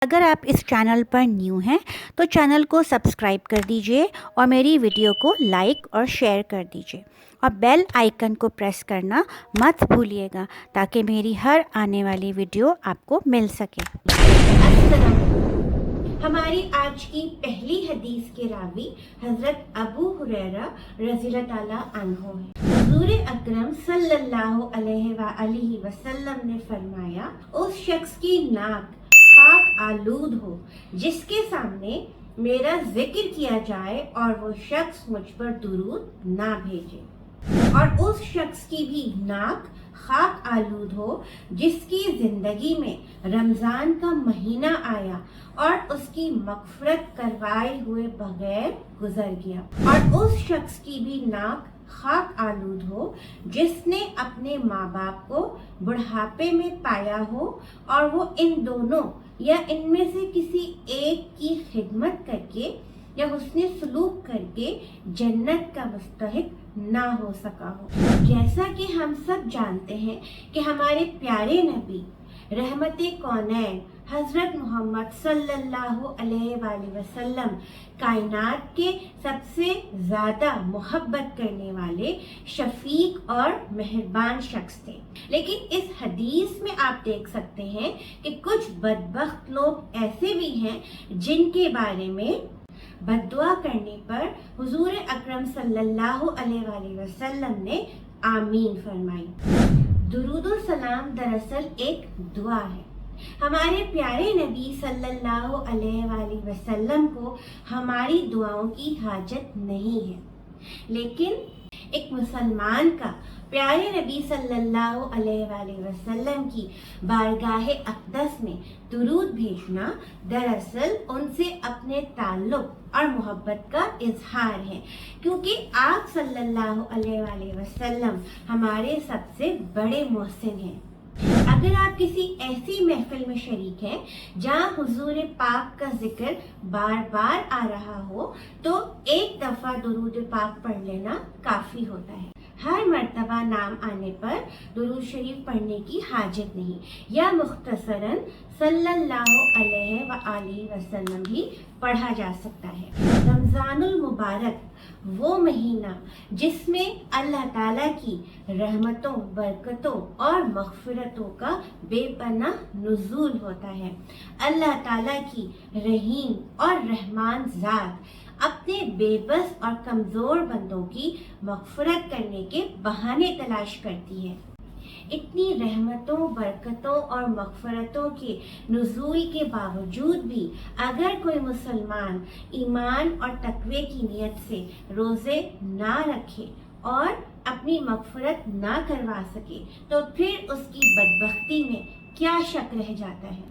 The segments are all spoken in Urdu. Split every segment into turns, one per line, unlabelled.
اگر آپ اس چینل پر نیو ہیں تو چینل کو سبسکرائب کر دیجئے اور میری ویڈیو کو لائک اور شیئر کر دیجئے اور بیل آئیکن کو پریس کرنا مت بھولیے گا تاکہ میری ہر آنے والی ویڈیو آپ کو مل سکے۔
السلام علیکم۔ ہماری آج کی پہلی حدیث کے راوی حضرت ابو ہریرہ رضی اللہ تعالیٰ عنہ ہے۔ حضور اکرم صلی اللہ علیہ وآلہ وسلم نے فرمایا، اس شخص کی ناک خاک آلود ہو جس کے سامنے میرا ذکر کیا جائے اور وہ شخص مجھ پر درود نہ بھیجے، اور اس شخص کی بھی ناک خاک آلود ہو جس کی زندگی میں رمضان کا مہینہ آیا اور اس کی مغفرت کروائے ہوئے بغیر گزر گیا، اور اس شخص کی بھی ناک خاک آلود ہو جس نے اپنے ماں باپ کو بڑھاپے میں پایا ہو اور وہ ان دونوں یا ان میں سے کسی ایک کی خدمت کر کے یا حسن سلوک کر کے جنت کا مستحق نہ ہو سکا ہو۔ جیسا کہ ہم سب جانتے ہیں کہ ہمارے پیارے نبی رحمت کونین حضرت محمد صلی اللہ علیہ وآلہ وسلم کائنات کے سب سے زیادہ محبت کرنے والے شفیق اور مہربان شخص تھے، لیکن اس حدیث میں آپ دیکھ سکتے ہیں کہ کچھ بدبخت لوگ ایسے بھی ہیں جن کے بارے میں بد دعا کرنے پر حضور اکرم صلی اللہ علیہ وآلہ وسلم نے آمین فرمائی۔ درود و سلام دراصل ایک دعا ہے۔ ہمارے پیارے نبی صلی اللہ علیہ وآلہ وسلم کو ہماری دعاؤں کی حاجت نہیں ہے، لیکن ایک مسلمان کا پیارے نبی صلی اللہ علیہ وآلہ وسلم کی بارگاہ اقدس میں درود بھیجنا دراصل ان سے اپنے تعلق اور محبت کا اظہار ہے، کیونکہ آپ صلی اللہ علیہ وآلہ وسلم ہمارے سب سے بڑے محسن ہیں۔ اگر آپ کسی ایسی محفل میں شریک ہیں جہاں حضور پاک کا ذکر بار بار آ رہا ہو تو ایک دفعہ درود پاک پڑھ لینا کافی ہوتا ہے۔ ہر مرتبہ نام آنے پر درود شریف پڑھنے کی حاجت نہیں، یا مختصراً صلی اللہ علیہ وآلہ وسلم بھی پڑھا جا سکتا ہے۔ رمضان المبارک وہ مہینہ جس میں اللہ تعالیٰ کی رحمتوں، برکتوں اور مغفرتوں کا بے پناہ نزول ہوتا ہے۔ اللہ تعالیٰ کی رحیم اور رحمان ذات اپنے بے بس اور کمزور بندوں کی مغفرت کرنے کے بہانے تلاش کرتی ہے۔ اتنی رحمتوں، برکتوں اور مغفرتوں کے نزول کے باوجود بھی اگر کوئی مسلمان ایمان اور تقوی کی نیت سے روزے نہ رکھے اور اپنی مغفرت نہ کروا سکے تو پھر اس کی بدبختی میں کیا شک رہ جاتا ہے۔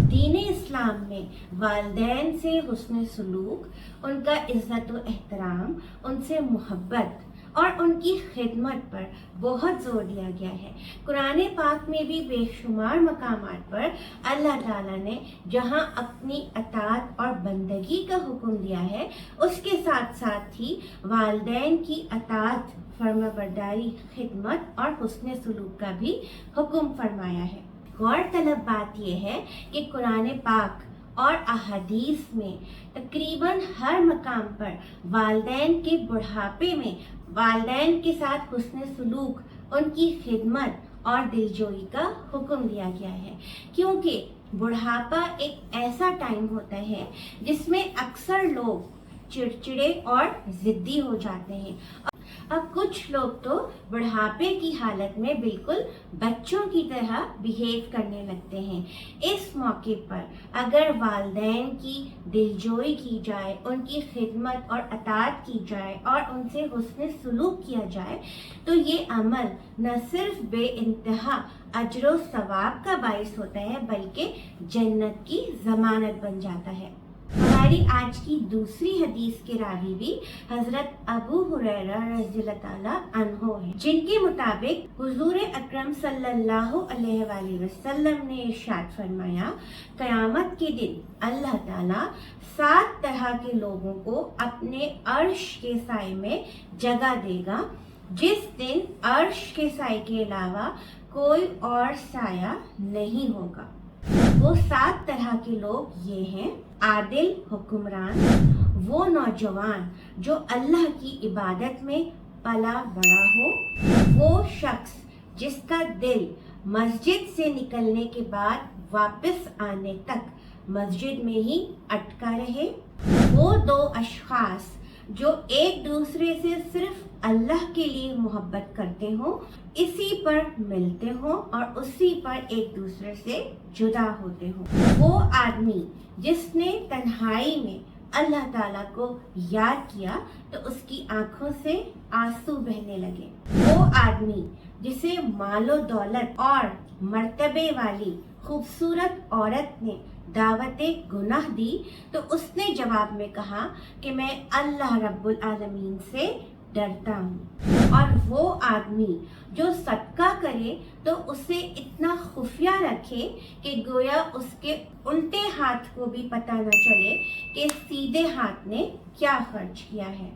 دین اسلام میں والدین سے حسن سلوک، ان کا عزت و احترام، ان سے محبت اور ان کی خدمت پر بہت زور دیا گیا ہے۔ قرآن پاک میں بھی بے شمار مقامات پر اللہ تعالیٰ نے جہاں اپنی اطاعت اور بندگی کا حکم دیا ہے، اس کے ساتھ ساتھ ہی والدین کی اطاعت، فرما برداری، خدمت اور حسن سلوک کا بھی حکم فرمایا ہے۔ غور طلب بات یہ ہے کہ قرآن پاک اور احادیث میں تقریباً ہر مقام پر والدین کے بڑھاپے میں والدین کے ساتھ حسن سلوک، ان کی خدمت اور دلجوئی کا حکم دیا گیا ہے، کیونکہ بڑھاپا ایک ایسا ٹائم ہوتا ہے جس میں اکثر لوگ چڑچڑے اور ضدی ہو جاتے ہیں۔ اب کچھ لوگ تو بڑھاپے کی حالت میں بالکل بچوں کی طرح بیہیو کرنے لگتے ہیں۔ اس موقع پر اگر والدین کی دلجوئی کی جائے، ان کی خدمت اور اطاعت کی جائے اور ان سے حسن سلوک کیا جائے تو یہ عمل نہ صرف بے انتہا اجر و ثواب کا باعث ہوتا ہے بلکہ جنت کی ضمانت بن جاتا ہے۔ ہماری آج کی دوسری حدیث کے راوی بھی حضرت ابو ہریرہ رضی اللہ تعالیٰ عنہ ہیں، جن کے مطابق حضور اکرم صلی اللہ علیہ وآلہ وسلم نے ارشاد فرمایا، قیامت کے دن اللہ تعالیٰ 7 طرح کے لوگوں کو اپنے عرش کے سائے میں جگہ دے گا، جس دن عرش کے سائے کے علاوہ کوئی اور سایہ نہیں ہوگا۔ وہ 7 طرح کے لوگ یہ ہیں: عادل حکمران، وہ نوجوان جو اللہ کی عبادت میں پلا بڑا ہو، وہ شخص جس کا دل مسجد سے نکلنے کے بعد واپس آنے تک مسجد میں ہی اٹکا رہے، وہ 2 اشخاص جو ایک دوسرے سے صرف اللہ کے لیے محبت کرتے ہوں، اسی پر ملتے ہوں اور اسی پر ایک دوسرے سے جدا ہوتے ہوں، وہ آدمی جس نے تنہائی میں اللہ تعالیٰ کو یاد کیا تو اس کی آنکھوں سے آنسو بہنے لگے، وہ آدمی جسے مال و دولت اور مرتبے والی خوبصورت عورت نے دعوت گناہ دی تو اس نے جواب میں کہا کہ میں اللہ رب العالمین سے ڈرتا ہوں، اور وہ آدمی جو صدقہ کرے تو اسے اتنا خفیہ رکھے کہ گویا اس کے الٹے ہاتھ کو بھی پتہ نہ چلے کہ سیدھے ہاتھ نے کیا خرچ کیا ہے۔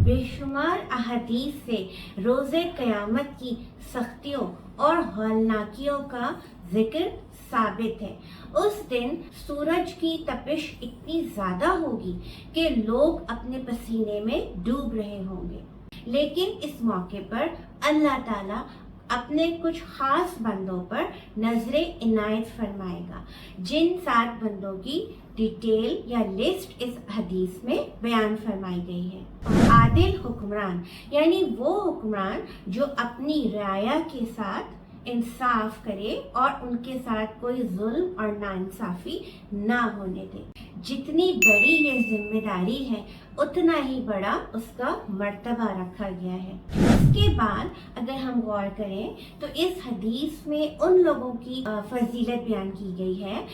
بے شمار احادیث سے روز قیامت کی سختیوں اور ہولناکیوں کا ذکر ثابت ہے۔ اس دن سورج کی تپش اتنی زیادہ ہوگی کہ لوگ اپنے پسینے میں ڈوب رہے ہوں گے، لیکن اس موقع پر اللہ تعالیٰ اپنے کچھ خاص بندوں پر نظر عنایت فرمائے گا، جن 7 بندوں کی ڈیٹیل یا لسٹ اس حدیث میں بیان فرمائی گئی ہے۔ عادل حکمران یعنی وہ حکمران جو اپنی رعایا کے ساتھ انصاف کرے اور ان کے ساتھ کوئی ظلم اور ناانصافی نہ ہونے دے۔ جتنی بڑی یہ ذمہ داری ہے اتنا ہی بڑا اس کا مرتبہ رکھا گیا ہے۔ اس کے بعد اگر ہم غور کریں تو اس حدیث میں ان لوگوں کی فضیلت بیان کی گئی ہے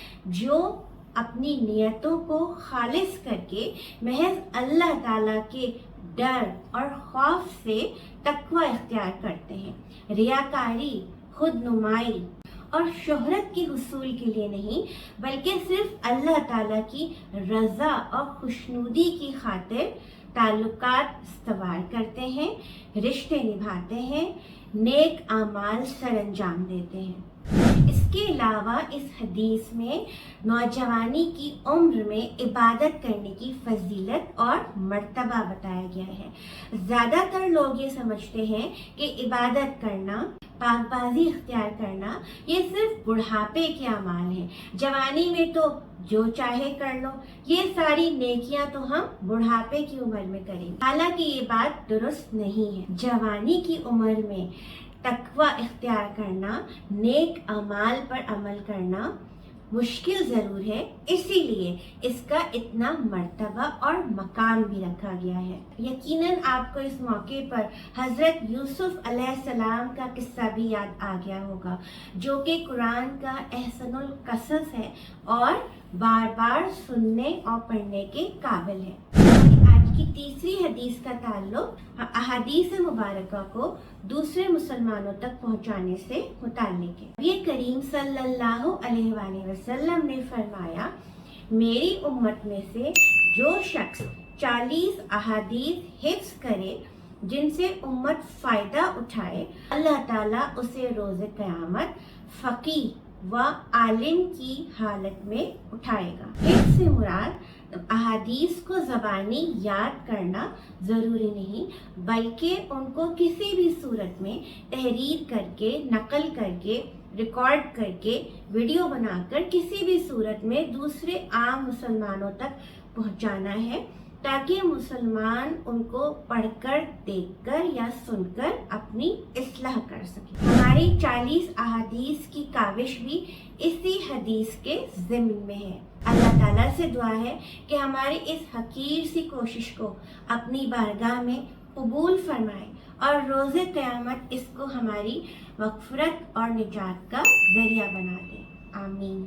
جو اپنی نیتوں کو خالص کر کے محض اللہ تعالیٰ کے ڈر اور خوف سے تقوی اختیار کرتے ہیں، ریاکاری، خود نمائی اور شہرت کے حصول کے لیے نہیں بلکہ صرف اللہ تعالیٰ کی رضا اور خوشنودی کی خاطر تعلقات استوار کرتے ہیں، رشتے نبھاتے ہیں، نیک اعمال سر انجام دیتے ہیں۔ اس کے علاوہ اس حدیث میں نوجوانی کی عمر میں عبادت کرنے کی فضیلت اور مرتبہ بتایا گیا ہے۔ زیادہ تر لوگ یہ سمجھتے ہیں کہ عبادت کرنا، پاک بازی اختیار کرنا یہ صرف بڑھاپے کے اعمال ہیں، جوانی میں تو جو چاہے کر لو، یہ ساری نیکیاں تو ہم بڑھاپے کی عمر میں کریں، حالانکہ یہ بات درست نہیں ہے۔ جوانی کی عمر میں تقوی اختیار کرنا، نیک اعمال پر عمل کرنا مشکل ضرور ہے، اسی لیے اس کا اتنا مرتبہ اور مقام بھی رکھا گیا ہے۔ یقیناً آپ کو اس موقع پر حضرت یوسف علیہ السلام کا قصہ بھی یاد آ گیا ہوگا، جو کہ قرآن کا احسن القصص ہے اور بار بار سننے اور پڑھنے کے قابل ہے۔ آج کی تیسری حدیث کا تعلق احادیث مبارکہ کو دوسرے مسلمانوں تک پہنچانے سے متعلق ہے۔ نبی کریم صلی اللہ علیہ وآلہ وسلم نے فرمایا، میری امت میں سے جو شخص 40 احادیث حفظ کرے جن سے امت فائدہ اٹھائے، اللہ تعالیٰ اسے روز قیامت فقیہ و عالم کی حالت میں اٹھائے گا۔ حفظ سے مراد احادیث کو زبانی یاد کرنا ضروری نہیں، بلکہ ان کو کسی بھی صورت میں تحریر کر کے، نقل کر کے، ریکارڈ کر کے، ویڈیو بنا کر کسی بھی صورت میں دوسرے عام مسلمانوں تک پہنچانا ہے، تاکہ مسلمان ان کو پڑھ کر، دیکھ کر یا سن کر اپنی اصلاح کر سکیں۔ ہماری 40 احادیث کی کاوش بھی اسی حدیث کے ضمن میں ہے۔ اللہ تعالیٰ سے دعا ہے کہ ہماری اس حقیر سی کوشش کو اپنی بارگاہ میں قبول فرمائے اور روز قیامت اس کو ہماری مغفرت اور نجات کا ذریعہ بنا دے۔ آمین۔